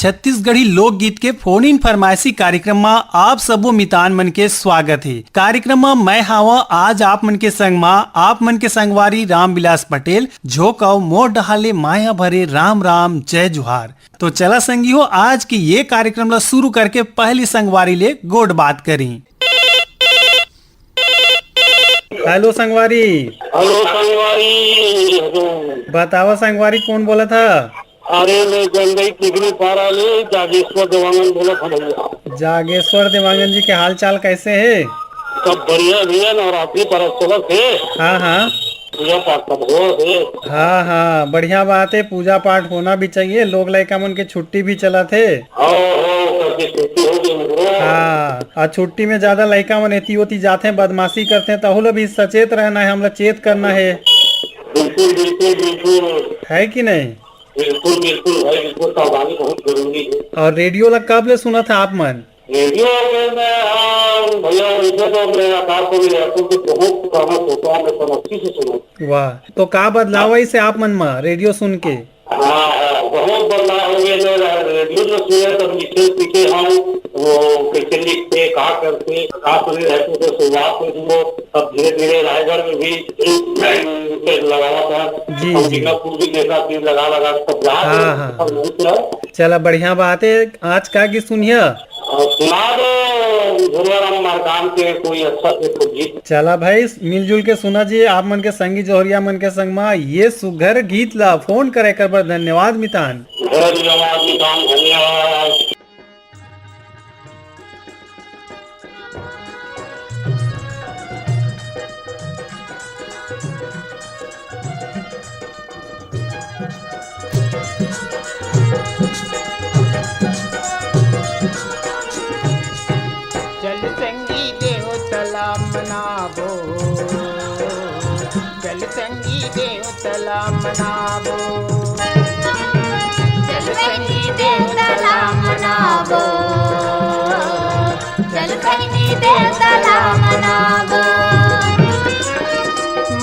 छत्तीसगढ़ी लोकगीत के phone in फरमाइशी कार्यक्रम में आप सबो मितान मन के स्वागत है। कार्यक्रम में मैं हावा आज आप मन के संग में आप मन के संगवारी रामविलास पटेल झोकाओ मोर डहाले माया भरे राम राम जय जुहार। तो चला संगी हो आज की ये कार्यक्रम ला शुरू करके पहली संगवारी ले गोड बात करी। हेलो संगवारी। हेलो संगवारी। बतावा संगवारी कौन बोला था? अरे मैं गंगई तिगरी पारा ले जागेश्वर देवांगन बोला था भैया। जागेश्वर देवांगन जी के हाल चाल कैसे है? सब बढ़िया भैया। नवरात्रि पर चलत है। हाँ हाँ पूजा पाठ सब हो है। हाँ हाँ बढ़िया बात है, पूजा पाठ होना भी चाहिए। लोग लड़का मन के छुट्टी भी चला थे। छुट्टी हो गई। हाँ और छुट्टी में ज्यादा लड़का मन एती होती जाते हैं, बदमाशी करते हैं। तो भी सचेत रहना है, हमला चेत करना है। बिल्कुल बिल्कुल बिल्कुल है कि नहीं? बिल्कुल बिल्कुल भाई, बिल्कुल सावधानी बहुत जरूरी है। और रेडियो ला कब ले सुना था आप मन? रेडियो में भैया वैसे तो मैं आकाश को भी बहुत पुराना सोता हूँ, मैं समझती से सुना। वाह, तो का बदलाव है इसे आप मन में रेडियो सुन के? हाँ बहुत बदलाव हो गया। रेडियो जो सुने तब लिखे सीखे हम वो कैसे लिखते कहा करते रहते थे। शुरुआत में वो अब धीरे धीरे रायगढ़ में भी लगावा था। जी जी लगा लगा सब हाँ हाँ चला बढ़िया बात है। आज का गीत सुनिए। सुना दो झुरियाराम मारकाम के कोई अच्छा से गीत। चला भाई मिलजुल के सुना जी। आप मन के संगी जोहरिया मन के संग में ये सुघर गीत ला फोन करे कर बर धन्यवाद मितान। धन्यवाद। चल संगी देव तला मनाबो, चल संगी देव तला मनाबो, चल संगी देव तला मनाबो, चल संगी देव तला मनाबो।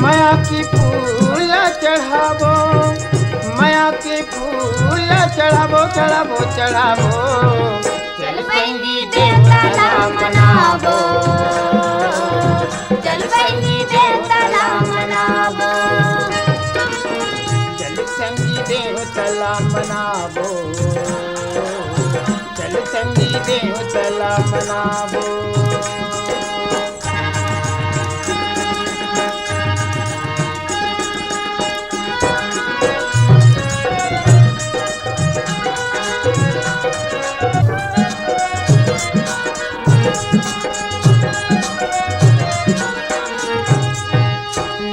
माया की फूल चढ़ाबो, माया की फूल चढ़ाबो चढ़ाबो चढ़ाबो। चल संगी देव तला मनाबो, चल संगी देव तला मनाबो, चल संगी देव तला मनाबो, चल संगी देव तला मनाबो।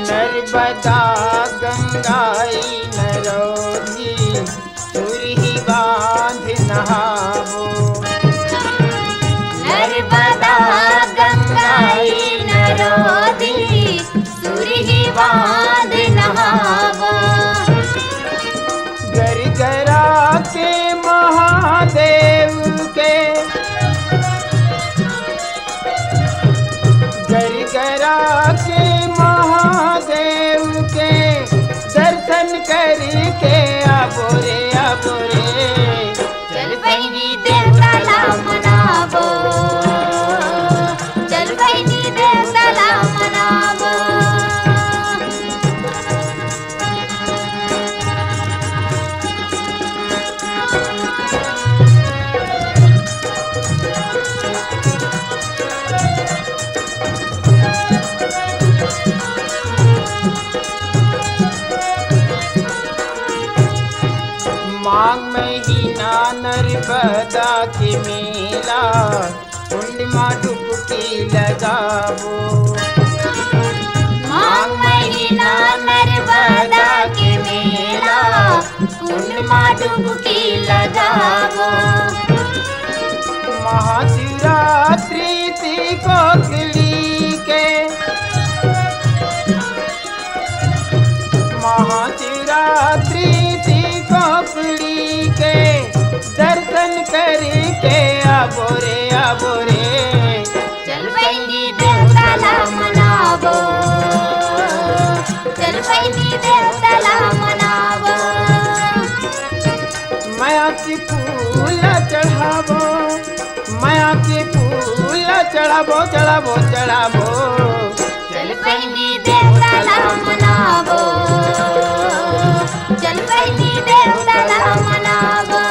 नर्मदा गंगाई नरोधी सुरही बांध नहावो, नर्मदा गंगाई नरोधी सुरही बांध नहावो। गरगरा के महादेव के, गरगरा के महादेव के दर्शन करके आबो रे आबो रे। चल संगी देव तला मनाबो, चल संगी देव तला मनाबो। माघ महीना नर्मदा के मेला, कुंड में डुबकी लगाबो। माघ महीना नर्मदा के मेला, कुंड में डुबकी लगावो। महाशिवरात्रि कोकड़ी के, महाशिवरात्रि कोकड़ी के दर्शन करके आबो रे आबो रे। चल संगी देव तला मनाबो, चल संगी देव तला मनाबो। माया की फूल चढ़ाबो चढ़ाबो चढ़ाबो चल पहली देवताला मनावो चल पहली देवताला मनावो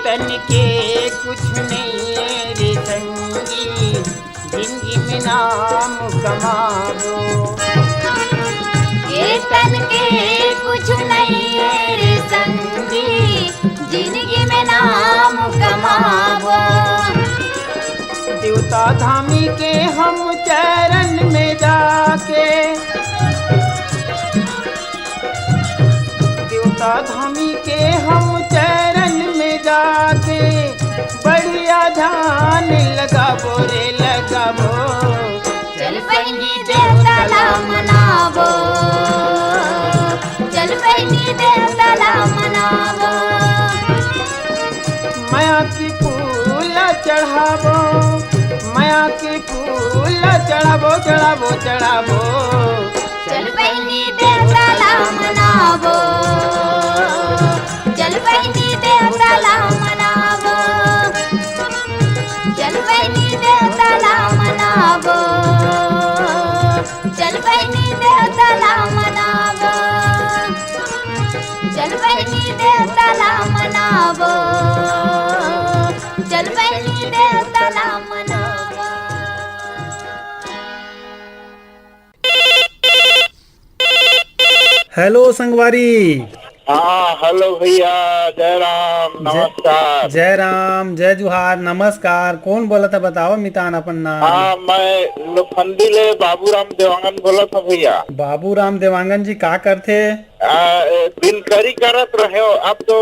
तन के कुछ नहीं है रे संगी जिंदगी में नाम कमावो ये तन के कुछ नहीं है रे संगी जिंदगी में नाम कमावो देवता धामी के हम चरण में जाके देवता धामी के हम चरण में जाके बढ़िया ध्यान लगाबो रे लगाबो चल पहली देवताला मनावो चल पहली देवताला मनावो माया की फूल चढ़ाबो माया की फूल चढ़ाबो चढ़ाबो चढ़ाबो चल पहली देवताला मनावो चल पहली देवताला मनावो चल पहली देवताला मनावो चल पहली देवताला मनावो चल पहली देवताला मनावो चल पहली देवताला मनावो हेलो संगवारी। हाँ हेलो भैया, जय राम, नमस्कार। जय राम, जय जुहार, नमस्कार। कौन बोला था बताओ मितान अपन नाम। हाँ मैं लोखंडी ले बाबूराम देवांगन बोला था भैया। बाबूराम देवांगन जी का करते। दिनकरी करत रहे हो, अब तो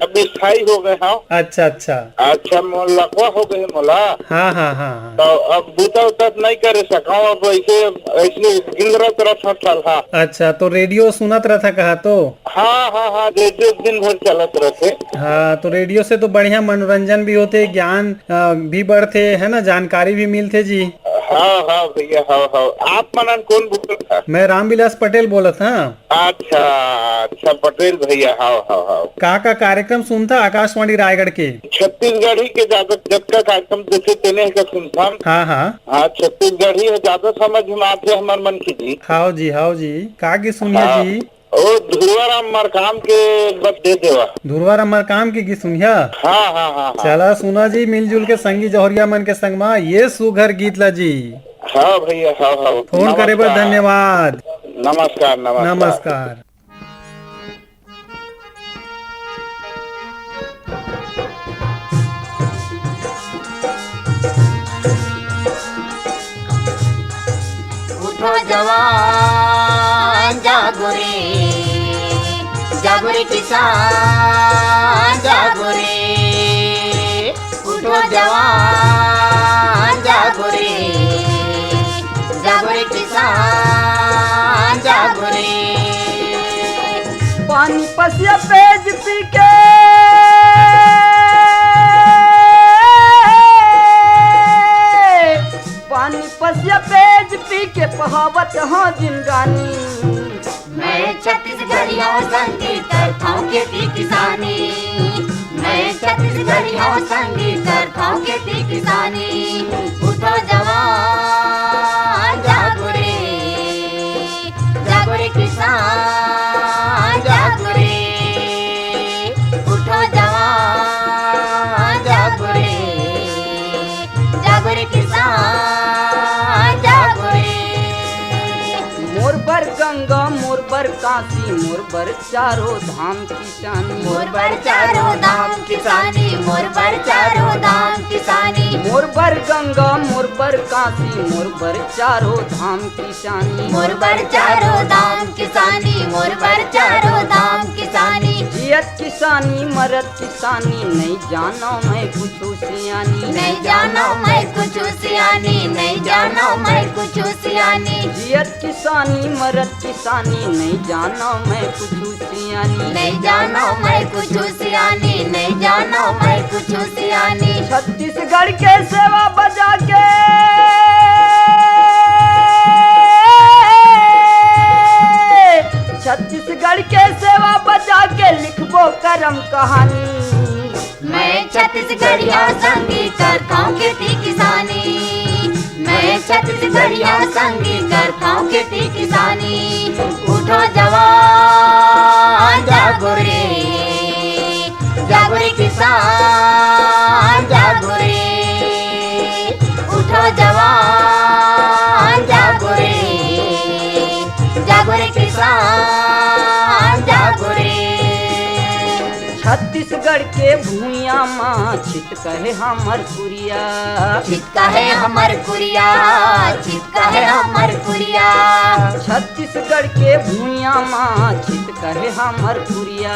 अभी स्थायी हो गए हो। अच्छा अच्छा अच्छा लकवा हो गए मोला। हाँ हाँ हाँ तो अब बूता उता नहीं करे सका, अब ऐसे ऐसे गिंदरत रहा चल। हाँ अच्छा, तो रेडियो सुनत रहा था कहा तो। हाँ हाँ हाँ, रेडियो दिन भर चलत रहते। हाँ तो रेडियो से तो बढ़िया मनोरंजन भी होते, ज्ञान भी बढ़ते है ना, जानकारी भी मिलते जी। हाँ हाँ भैया, हाँ हाँ। आप मनन कौन बोल था? मैं रामविलास पटेल बोला था। अच्छा अच्छा पटेल भैया, हाँ हाँ हाँ। का कार्यक्रम सुनता आकाशवाणी रायगढ़ के। छत्तीसगढ़ी के ज्यादा जब का कार्यक्रम जैसे तेने का सुनता। हाँ हाँ हाँ, छत्तीसगढ़ी है ज्यादा समझ में आते हमारे मन की जी। हाँ जी का की सुनिए हाँ। जी। ओ धुरवाराम मरकाम के बस दे देवा। धुरवाराम मरकाम की सुनिया। हाँ हाँ हाँ। चला सुना जी, मिलजुल के संगी जौहरिया मन के संग में ये सुघर गीत ला जी। हाँ भैया, हाँ हाँ। फोन करे बर धन्यवाद। नमस्कार नमस्कार नमस्कार। उठो जवान जागो रे, जागो रे किसान जागो रे। उठो जवान जागो रे, जागो रे किसान जागो रे। पानी पसिया पेज पी के पानी पसिया पेज पी के पहावत हाँ जिंदगानी। मैं छत्तीसगढ़ियों संगीत करता हूँ खेती किसानी। मैं छत्तीसगढ़ियों संगीत करता हूँ खेती किसानी। उठो जवान जागो रे, जागो रे किसान जागो रे। उठो जवान जागो रे, जागो रे किसान जागो रे। मोर बर गंगा मोर बर काशी मोर बर चारों धाम किसानी। मोर बर चारों धाम किसानी, मोर बर चारों धाम किसानी। मोर बर गंगा मोर बर काशी मोर बर चारों धाम किसानी। मोर बर चारों धाम किसानी, मोर बर चारों धाम किसानी। जियत किसानी मरत किसानी नहीं जानो मैं कुछ सियानी नहीं जानो मैं कुछ सियानी नहीं जानो मैं कुछ सियानी जियत किसानी मरत किसानी नहीं जानो मैं कुछ सियानी नहीं जानो मैं कुछ सियानी नहीं जानो मैं कुछ सियानी छत्तीसगढ़ के सेवा बजा के छत्तीसगढ़ के सेवा बजा के लिखबो करम कहानी मैं छत्तीसगढ़िया संगी करता हूँ खेती किसानी मैं छत्तीसगढ़िया संगी करता हूँ खेती किसानी उठो जवान जागो रे किसान जागो रे उठो जवान जागो रे किसान जागो रे छत्तीसगढ़ के भूइया माँ छित कहे हमर कुरिया चित्का है हमर कुरिया चित्का है हमर कुरिया छत्तीसगढ़ के भूइया माँ छित कहे हमर कुरिया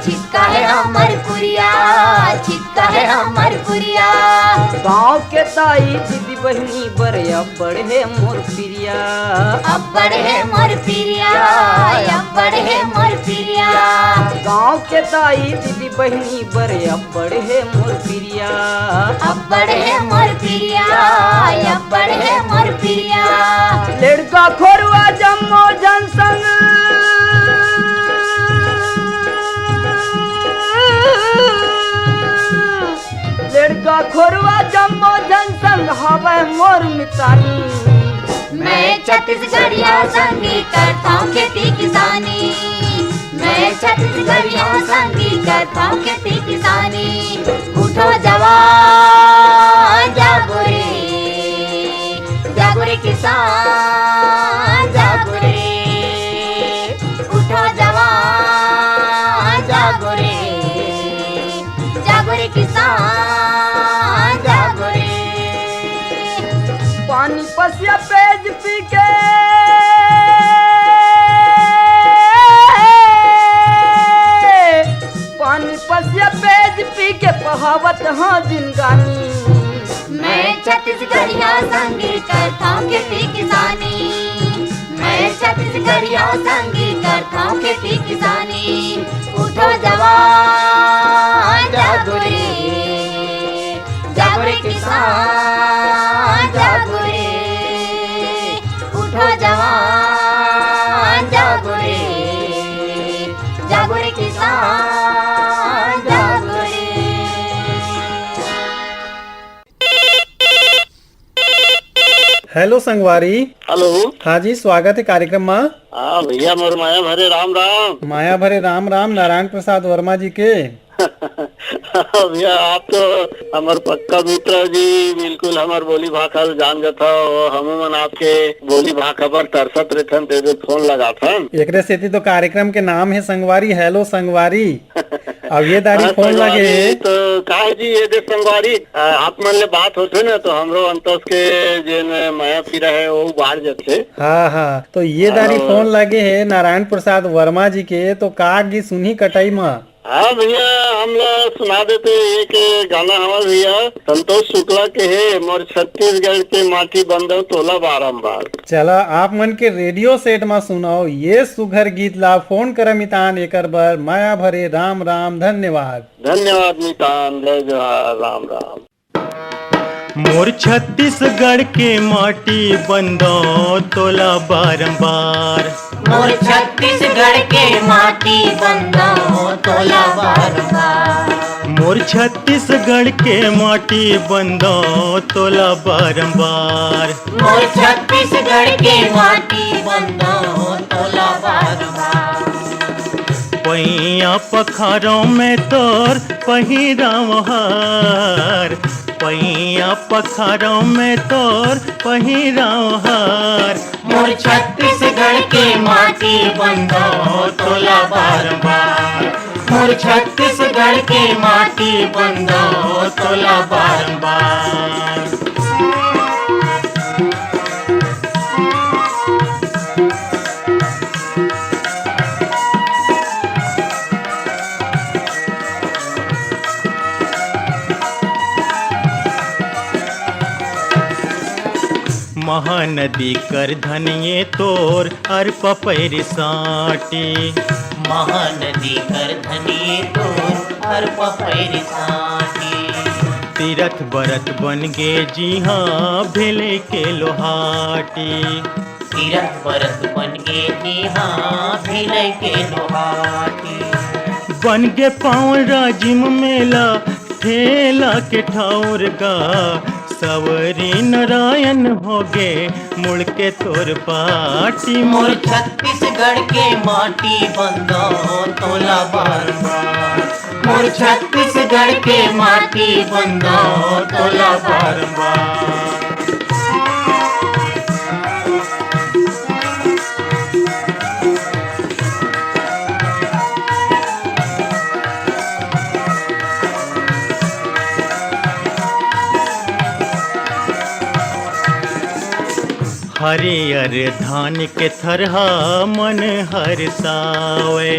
चित्का है हमर कुरिया चित्का है हमर कुरिया गाँव के ताई दीदी बहनी बर अब बढ़े मोर प्रिया अब बढ़े मोर पिरिया अब बढ़े मोर पिरिया गाँव के ताई दीदी बहनी बर अब बढ़े मोर प्रिया अब बढ़े मोर पिरिया अब बढ़े मोर पिरिया लड़का खोरुआ जम्मो जनसंग लड़का खोरुआ जम्मो जनसंग हवे मोर मितानी मैं छत्तीसगढ़िया संगी करता हूँ खेती किसानी मैं छत्तीसगढ़िया संगी करता हूँ खेती किसानी उठो जवान जागो रे किसान जागो रे उठो जवान जागो रे किसान जागो रे पानी पसिया पेज पी के पानी पसिया पेज पी के पहावत हाँ जिंदगानी मैं छत्तीसगढ़िया संगी करता हूँ खेती किसानी मैं छत्तीसगढ़िया संगी करता हूँ खेती किसानी उठो जवान जागो रे किसान जागो रे उठो जवान जागो रे किसान जागो रे हेलो संगवारी। हेलो। हाँ जी, स्वागत है कार्यक्रम में। हाँ भैया मोर माया भरे राम राम। माया भरे राम राम नारायण प्रसाद वर्मा जी के। भैया आप तो हमार पक्का मित्र जी, बिल्कुल हमार बोली भाषा जान जाता और हम मन आपके बोली भाषा पर तरसत रहथन ते फोन लगा था। एकरे सेती तो कार्यक्रम के नाम है संगवारी। हेलो संगवारी। अब ये दारी फोन लगे तो काहे जी ये दे संगवारी आप मन ले बात होते ना तो हमरो अंतस के जेन माया फिरा है वो बाहर जाते। हाँ हाँ, तो ये दारी फोन लगे है नारायण प्रसाद वर्मा जी के, तो कागी सुनी कटाई में। हाँ भैया हम लोग सुना देते एक गाना हमारे भैया संतोष शुक्ला के है मोर छत्तीसगढ़ के माटी बंदो तोला बारम्बार। चला आप मन के रेडियो सेट में सुनाओ ये सुघर गीत ला। फोन कर मितान एकर बर माया भरे राम राम। धन्यवाद। धन्यवाद मितान, जय जोहार, राम राम। मोर छत्तीसगढ़ के माटी बंदो तोला बारंबार मोर छत्तीसगढ़ के माटी बंदो तोला बारंबार मोर छत्तीसगढ़ के माटी बंदो तोला बारंबार मोर छत्तीसगढ़ के माटी बंदो तोला बारंबार पैया पखारों में तोर पहिराव हार पैया पखारों में तोर पहिराव हार मोर छत्तीसगढ़ के माटी बंदो तोला बारंबार मोर छत्तीसगढ़ के माटी बंदो तोला बारंबार महानदी कर धनिये तोर अर पपैर साटी। महानदी कर धनिये तोर अर पपैर साटी। तीरथ बरत बन गे जी हाँ भेले के लोहाटी। तीरथ बरत बन गे जी हाँ भिलय के लोहाटी। बन गे पाँव राजिम मेला ठेला के ठाउर का। सवरी नारायण हो गे मुड़ के तोर पाटी। मोर छत्तीसगढ़ के माटी बंदो तोला बार बार। मोर छत्तीसगढ़ के माटी बंदो तोला बार बार। हरियर धान के थरहा मन हर सावे।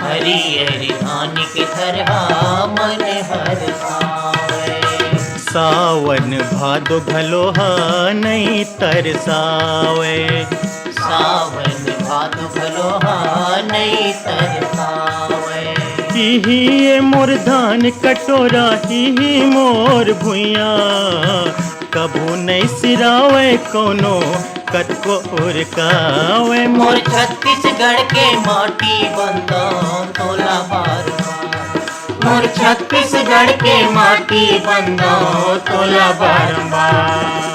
हरियर धान के थरहा मन हर सावे। सावन भादो घलोहा नहीं तरसावे। सावन भादो घलोहा नहीं तरसावे। ही मोर धान कटोरा ही मोर भुइया। कभू नहीं सिरावे कोनो कतको उरकावे। मोर छत्तीसगढ़ के माटी बंदो तोला बार बार। मोर छत्तीसगढ़ के माटी बंदो तोला बार बार।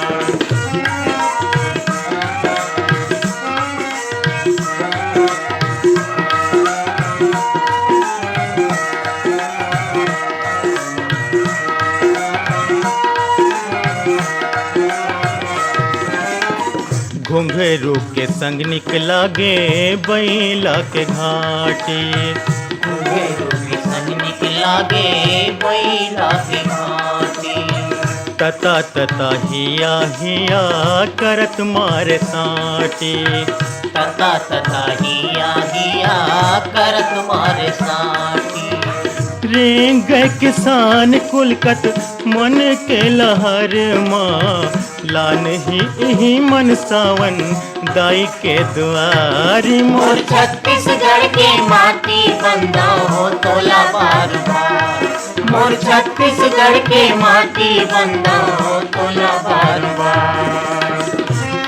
घुंघरू के संग निकला गे बैला के घाटी। घुंघरू के संग निकला गे बैला के घाटी। तता तता हिया हिया करत मारे साटी। तता तता हिया हिया करत मारे साटी। रेंग किसान कुलकत मन के लहर माँ। लान ही मन सावन दाई के दुआरी। मोर छत्तीसगढ़ के माटी बंदो तोला बार बार। मोर छत्तीसगढ़ के माटी बंदो तोला बार बार।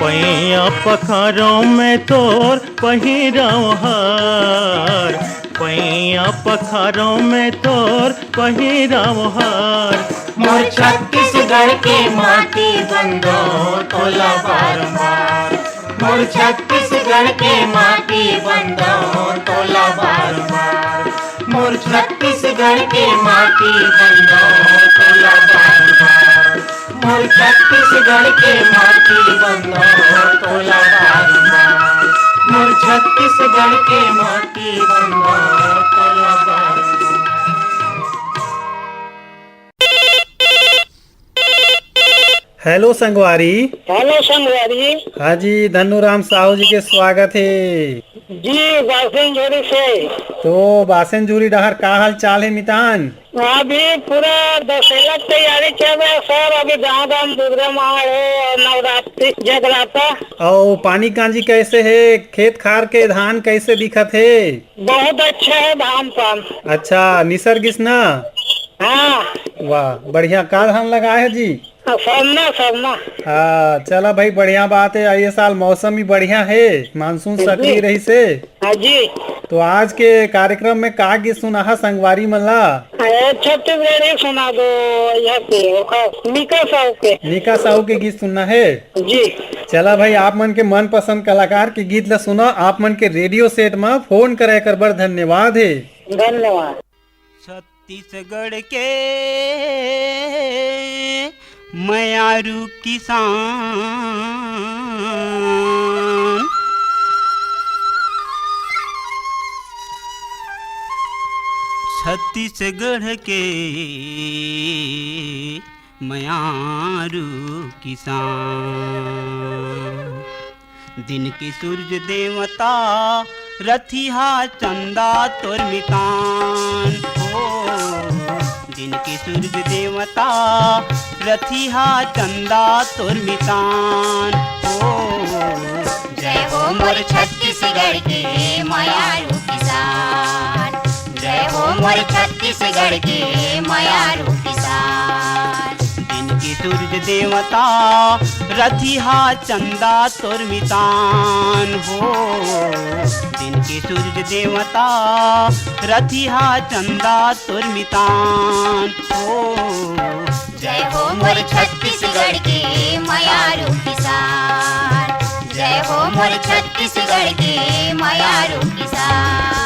पैया पखारों में तोर पहिराव हार। पैया पखारों में तोर पहिराव हार। मोर छत्तीसगढ़ के माटी बंदो तोला बार बार। मोर छत्तीसगढ़ के माटी बंदो तोला बार बार। मोर छत्तीसगढ़ के माटी बंदो तोला बार बार। मोर छत्तीसगढ़ के माटी बंदो तोला बार बार। मोर छत्तीसगढ़ के माटी बंदो तोला बार बार। हेलो संगवारी। हेलो संगवारी हाँ जी, धनुराम साहू जी के स्वागत है जी। बासिन जोड़ी से तो बासन जूरी डहर का हाल चाल है मितान? अभी पूरा दशहरा की तैयारी चल रहा है सर। अभी गाँव गाँव दुर्गा माँ है और नवरात्रि जगराता। और पानी कांजी कैसे है? खेत खार के धान कैसे दिखत है? बहुत अच्छा है धान पान। अच्छा, निसर्गिस ना? हाँ वाह, बढ़िया। का धान लगाए है जी? सरना सरना। हाँ, चला भाई, बढ़िया बात है। ये साल मौसम भी बढ़िया है, मानसून सक्रिय रही से। हाँ जी। तो आज के कार्यक्रम में का गीत सुना संगवारी मल्ला? छत्तीसगढ़ी सुना दो। मीका साहू के गीत सुनना है जी। चला भाई, आप मन के मन पसंद कलाकार के गीत ला सुना। आप मन के रेडियो सेट में फोन करे कर बड़ धन्यवाद है। धन्यवाद। छत्तीसगढ़ के मयारू किसान। छत्तीसगढ़ के मयारू किसान। दिन के सूरज देवता रथिहा चंदा तोर मितान। ओ दिन के सूरज देवता रथिहा चंदा तोर मितान हो। जय हो मोर छत्तीसगढ़ के मायारू किसान, जय हो मोर छत्तीसगढ़ के मायारू किसान। दिन के सूरज देवता रथिहा चंदा तोर मितान हो। दिन के सूरज देवता रथिहा चंदा तोर मितान हो। जय हो मोर छत्तीसगढ़ के मायारू किसान, जय हो मोर छत्तीसगढ़ के मायारू किसान।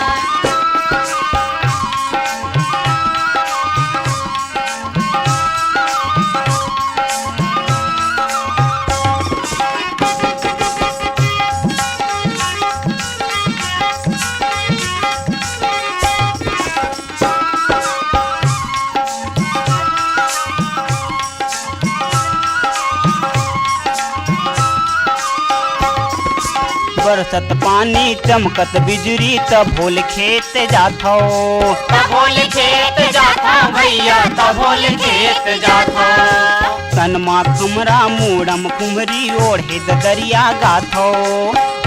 बरसत पानी चमकत बिजली तब भोल खेत जाथो, तभोल खेत जाता भैया, तभोल खेत जाता। तनमा कमरा मूड़म कुमरी ओढ़े दरिया गाथो।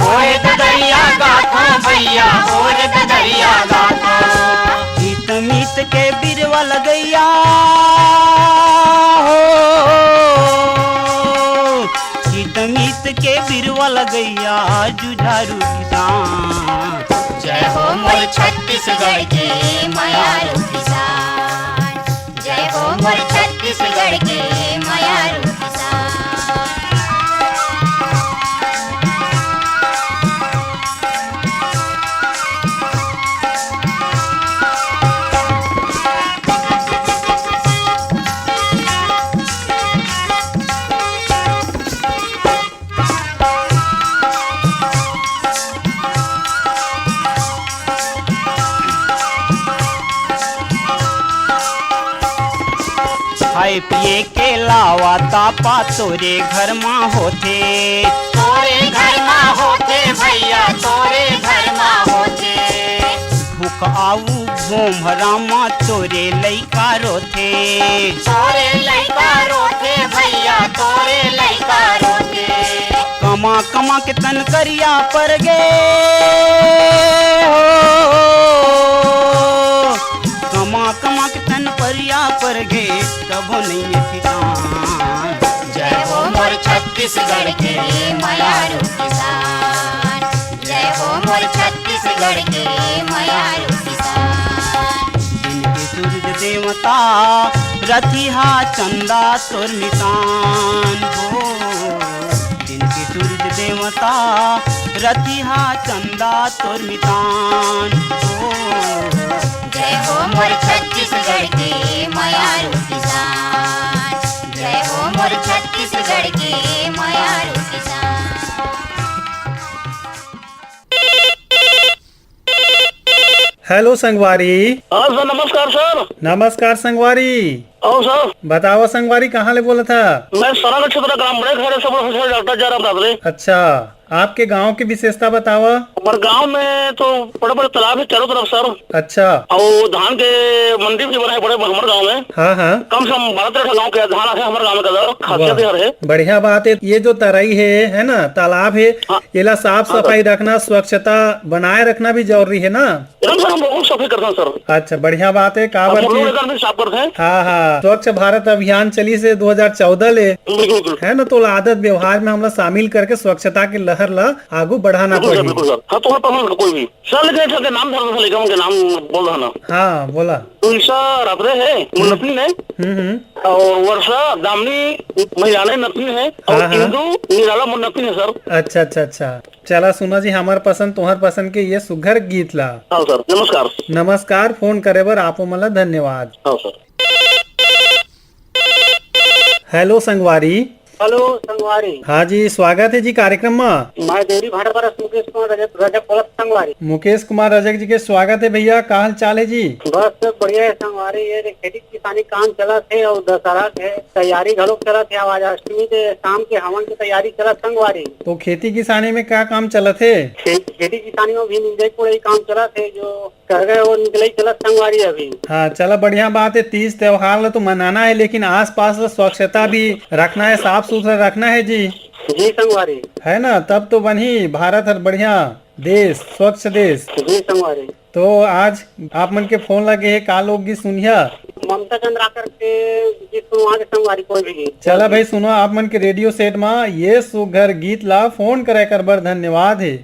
ओढ़ दरिया गाथा भैया, ओढ़ दरिया गाथा। गीत मीत के बिरवा लगैया हो। गीत मीत के बिरवा लगैया जुझारू किसान। जय हो मोर छत्तीसगढ़ के मायारू किसान, जय हो मोर छत्तीसगढ़ के मायारू किसान। खाए पिए के लावा तापा तोरे घर माँ होते। तोरे घर माँ होते भैया, तोरे घर माँ होते। भूख आऊ भोमरामा तोरे लइका रोथे। तोरे लइका रोते भैया, तोरे लइका रोते। कमा कमा के तन करिया पर गे हो। कमा कमा के तन परिया पर गे कबो नहीं ठिकान। जय हो मोर छत्तीसगढ़ के मायारू किसान, जय हो मोर छत्तीसगढ़ के मायारू किसान। दिन के सूरज देवता रथिहा चंदा तोर मितान हो। दिन के सूरज देवता रथिहा चंदा तोर मितान हो। जय हो मोर छत्तीसगढ़ के मायारू किसान, जय हो मोर छत्तीसगढ़ के मायारू किसान। हेलो संगवारी। हाँ सर, नमस्कार सर। नमस्कार संगवारी। और सर बताओ संगवारी, कहाँ ले बोला था? मैं सरागढ़ क्षेत्र ग्राम बड़े खैर से प्रोफेसर डॉक्टर जयराम दादरे। अच्छा, आपके गांव की विशेषता बतावा। हमारे गांव में तो बड़े बड़े तालाब है चारों तरफ सर। अच्छा। और धान के मंडी भी बने बड़े हमारे गांव में। हाँ हाँ। कम से कम 12-13 गाँव के धान है हमारे गाँव में का खासियत वाह, है। बढ़िया बात है। ये जो तराई है ना, तालाब है, हाँ। ये साफ सफाई रखना, स्वच्छता बनाए रखना भी जरूरी है ना। एकदम सर, हम लोगों को सफाई करते हैं सर। अच्छा, बढ़िया बात है। हम काबर लोग की एकदम भी साफ करते हैं। हाँ हाँ, स्वच्छ भारत अभियान चली से 2014 ले बिल्कुल है ना, तो आदत व्यवहार में हमला शामिल करके स्वच्छता की लहर ला आगू बढ़ाना बिल्कुल सर, पड़ी। बिल्कुल सर। हाँ तो पसंद कोई भी सर, लेकिन सर के नाम धर लेकर उनके नाम बोल रहा ना। हाँ बोला। तुलसा रात्रे है, मुन्नपनी है। और वर्षा दामनी महिलाएं नतनी है। और हाँ, हाँ। इंदू निराला मुन्नपनी है सर। अच्छा अच्छा अच्छा, चला सुना जी, हमार पसंद तुम्हार पसंद के ये सुघर गीत ला। हाँ सर, नमस्कार। नमस्कार, फोन करे बर आपो मला धन्यवाद। हाँ सर। हेलो संगवारी। हेलो संगवारी। हाँ जी, स्वागत है जी कार्यक्रम में। मैं देवरी भाटा पर मुकेश कुमार रजक बोलत संगवारी। मुकेश कुमार रजक जी के स्वागत है भैया, का हाल चाल है जी? बस बढ़िया है संगवारी। ये खेती किसानी काम चला थे और दशहरा के तैयारी घरों चला थे। आज अष्टमी के शाम के हवन की तैयारी चला संगवारी। तो खेती किसानी में क्या काम चला थे? खेती किसानी में भी निजयपुर ही काम चला थे, जो कर गए वो निकले ही चला संगवारी अभी। हाँ चला, बढ़िया बात है। तीज त्योहार तो मनाना है, लेकिन आस पास स्वच्छता भी रखना है, साफ सुथरा रखना है जी। जी संगवारी। है ना, तब तो बनी भारत हर बढ़िया देश, स्वच्छ देश। जी संगवारी। तो आज आप मन के फोन लगे है, का लोकगीत सुनिया? ममता चंद्राकर के गीत सुनवा के संगवारी कोई भी गीत। चला भाई सुनो, आप मन के रेडियो सेट में ये सुघर गीत ला फोन करे कर बर धन्यवाद है।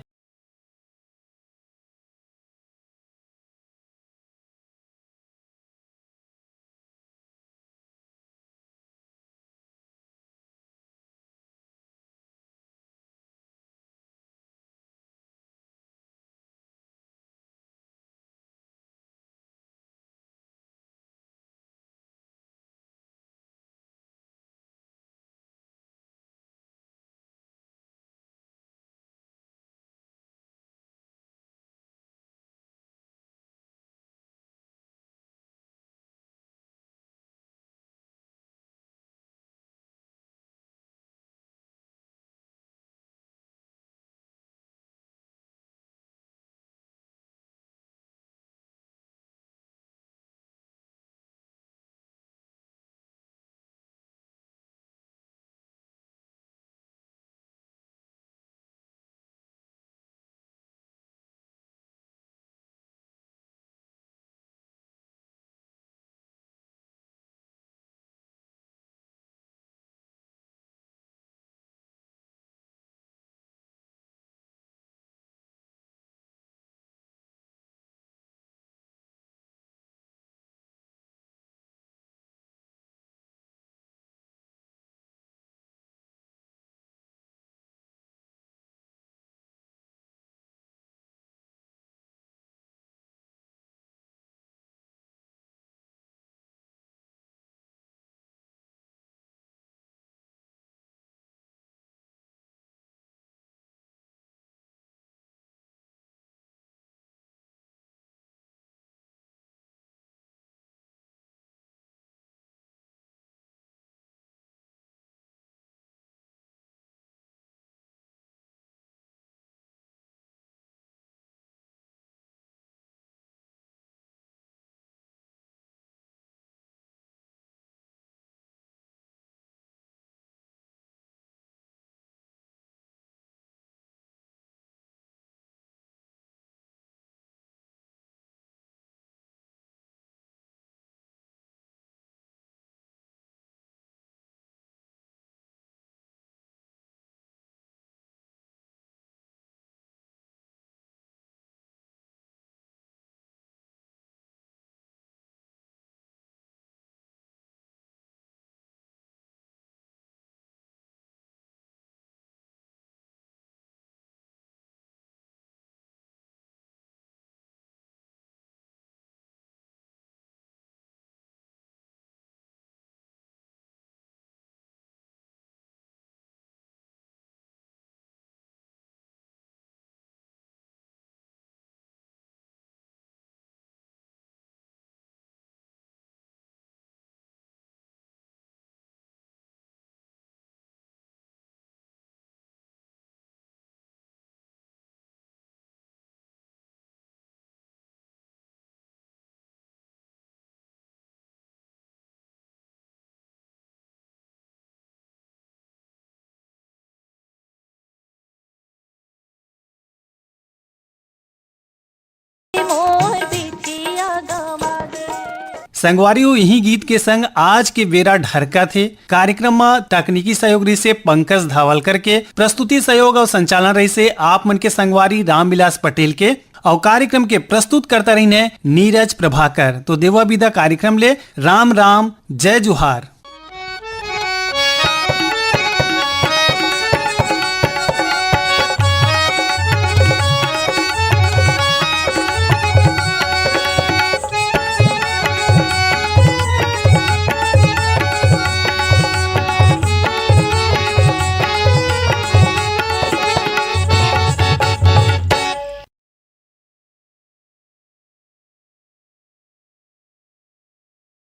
संगवारियों, यही गीत के संग आज के बेरा ढरका थे। कार्यक्रम में तकनीकी सहयोग रही से पंकज धावलकर के, प्रस्तुति सहयोग और संचालन रही से आप मन के संगवारी रामविलास पटेल के, और कार्यक्रम के प्रस्तुत करता रही ने नीरज प्रभाकर। तो देवा विदा कार्यक्रम ले राम राम, जय जुहार।